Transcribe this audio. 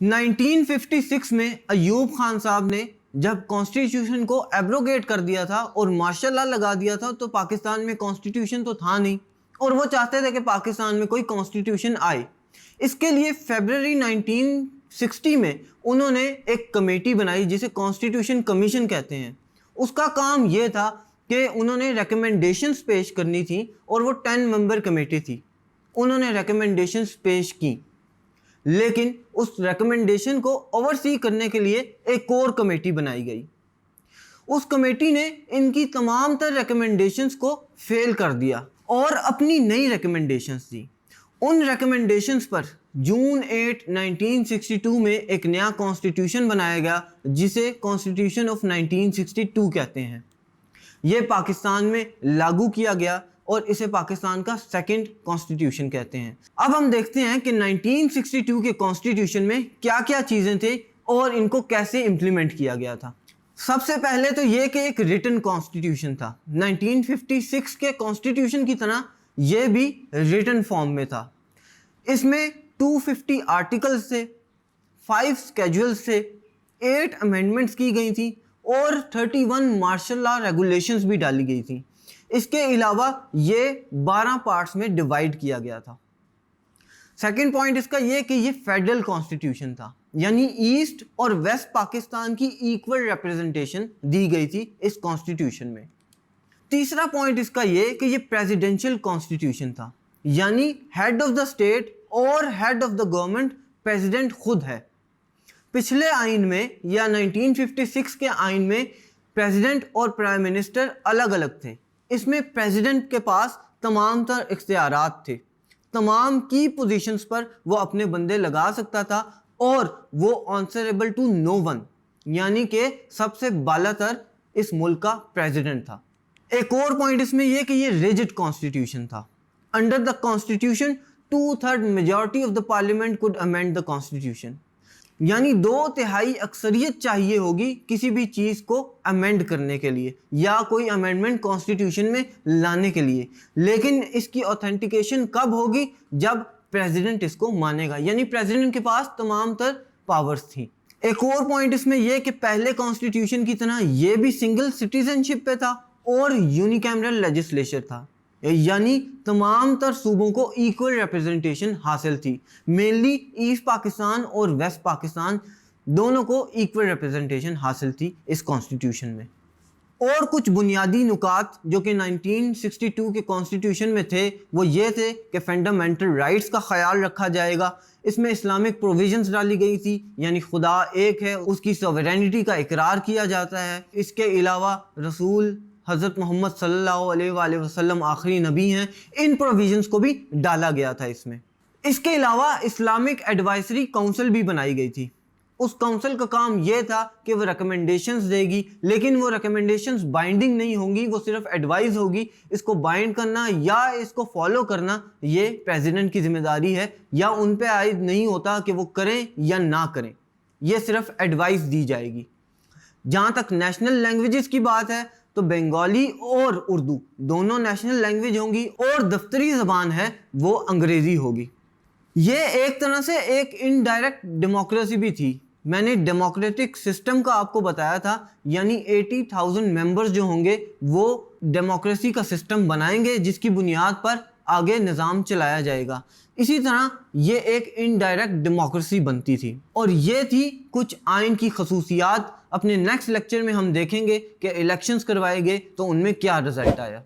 1956 में अयूब खान साहब ने जब कॉन्स्टिट्यूशन को एब्रोगेट कर दिया था और मार्शल लॉ लगा दिया था, तो पाकिस्तान में कॉन्स्टिट्यूशन तो था नहीं और वो चाहते थे कि पाकिस्तान में कोई कॉन्स्टिट्यूशन आए। इसके लिए फरवरी 1960 में उन्होंने एक कमेटी बनाई जिसे कॉन्स्टिट्यूशन कमीशन कहते हैं। उसका काम ये था कि उन्होंने रिकमेंडेशंस पेश करनी थी और वो 10 मेंबर कमेटी थी। उन्होंने रिकमेंडेशंस पेश की, लेकिन उस रिकमेंडेशन को ओवरसी करने के लिए एक और कमेटी बनाई गई। उस कमेटी ने इनकी तमाम तर रिकमेंडेशंस को फेल कर दिया और अपनी नई रिकमेंडेशंस दी। उन रिकमेंडेशंस पर जून 8, 1962 में एक नया कॉन्स्टिट्यूशन बनाया गया जिसे कॉन्स्टिट्यूशन ऑफ 1962 कहते हैं। ये पाकिस्तान में लागू किया गया और इसे पाकिस्तान का सेकंड कॉन्स्टिट्यूशन कहते हैं। अब हम देखते हैं कि 1962 के कॉन्स्टिट्यूशन में क्या क्या चीज़ें थे और इनको कैसे इम्प्लीमेंट किया गया था। सबसे पहले तो ये कि एक रिटन कॉन्स्टिट्यूशन था। 1956 के कॉन्स्टिट्यूशन की तरह ये भी रिटन फॉर्म में था। इसमें 250 आर्टिकल्स थे, 5 स्केड्यूल्स थे, 8 अमेंडमेंट्स की गई थी और 31 मार्शल लॉ रेगुलेशंस भी डाली गई थी। इसके अलावा ये 12 पार्ट्स में डिवाइड किया गया था। सेकंड पॉइंट इसका ये कि ये फेडरल कॉन्स्टिट्यूशन था, यानी ईस्ट और वेस्ट पाकिस्तान की इक्वल रिप्रेजेंटेशन दी गई थी इस कॉन्स्टिट्यूशन में। तीसरा पॉइंट इसका ये कि ये प्रेसिडेंशियल कॉन्स्टिट्यूशन था, यानी हेड ऑफ द स्टेट और head of the government president खुद है। पिछले आइन में या 1956 के आइन में प्रेसिडेंट और प्राइम मिनिस्टर अलग अलग थे। इसमें प्रेसिडेंट के पास तमाम तर इख्तियारात थे, तमाम की पोजीशंस पर वो अपने बंदे लगा सकता था और वो आंसरेबल टू नो वन, यानी कि सबसे बालातर इस मुल्क का प्रेसिडेंट था। एक और पॉइंट इसमें यह कि ये रिजिड कॉन्स्टिट्यूशन था। Under the constitution 2/3 majority of the parliament could amend the constitution, यानी 2/3 अक्सरियत चाहिए होगी किसी भी चीज़ को अमेंड करने के लिए या कोई अमेंडमेंट कॉन्स्टिट्यूशन में लाने के लिए। लेकिन इसकी ऑथेंटिकेशन कब होगी? जब प्रेसिडेंट इसको मानेगा, यानी प्रेसिडेंट के पास तमाम तर पावर्स थी। एक और पॉइंट इसमें यह कि पहले कॉन्स्टिट्यूशन की तरह ये भी सिंगल सिटीजनशिप पे था और यूनिकैमरल लेजिस्लेचर था, यानी तमाम तर सूबों को इक्वल रिप्रेजेंटेशन हासिल थी। मेनली ईस्ट पाकिस्तान और वेस्ट पाकिस्तान दोनों को इक्वल रिप्रेजेंटेशन हासिल थी इस कॉन्स्टिट्यूशन में। और कुछ बुनियादी नुकात जो कि 1962 के कॉन्स्टिट्यूशन में थे वो ये थे कि फंडामेंटल राइट्स का ख्याल रखा जाएगा। इसमें इस्लामिक प्रोविजंस डाली गई थी, यानी खुदा एक है, उसकी सॉवरेनिटी का इकरार किया जाता है। इसके अलावा रसूल हज़रत मोहम्मद सल्लल्लाहु अलैहि वसल्लम आखिरी नबी हैं, इन प्रोविजंस को भी डाला गया था इसमें। इसके अलावा इस्लामिक एडवाइजरी काउंसिल भी बनाई गई थी। उस काउंसिल का काम यह था कि वो रिकमेंडेशंस देगी, लेकिन वो रिकमेंडेशंस बाइंडिंग नहीं होंगी, वो सिर्फ एडवाइस होगी। इसको बाइंड करना या इसको फॉलो करना ये प्रेसिडेंट की जिम्मेदारी है, या उन पे आयद नहीं होता कि वो करें या ना करें, ये सिर्फ एडवाइस दी जाएगी। जहाँ तक नेशनल लैंग्वेजेस की बात है तो बंगाली और उर्दू दोनों नेशनल लैंग्वेज होंगी और दफ्तरी ज़बान है वो अंग्रेज़ी होगी। ये एक तरह से एक इनडायरेक्ट डेमोक्रेसी भी थी। मैंने डेमोक्रेटिक सिस्टम का आपको बताया था, यानी 80,000 मेंबर्स जो होंगे वो डेमोक्रेसी का सिस्टम बनाएंगे जिसकी बुनियाद पर आगे निज़ाम चलाया जाएगा। इसी तरह ये एक इनडायरेक्ट डेमोक्रेसी बनती थी और ये थी कुछ आइन की खसूसियात। अपने नेक्स्ट लेक्चर में हम देखेंगे कि इलेक्शंस करवाए गए तो उनमें क्या रिजल्ट आया।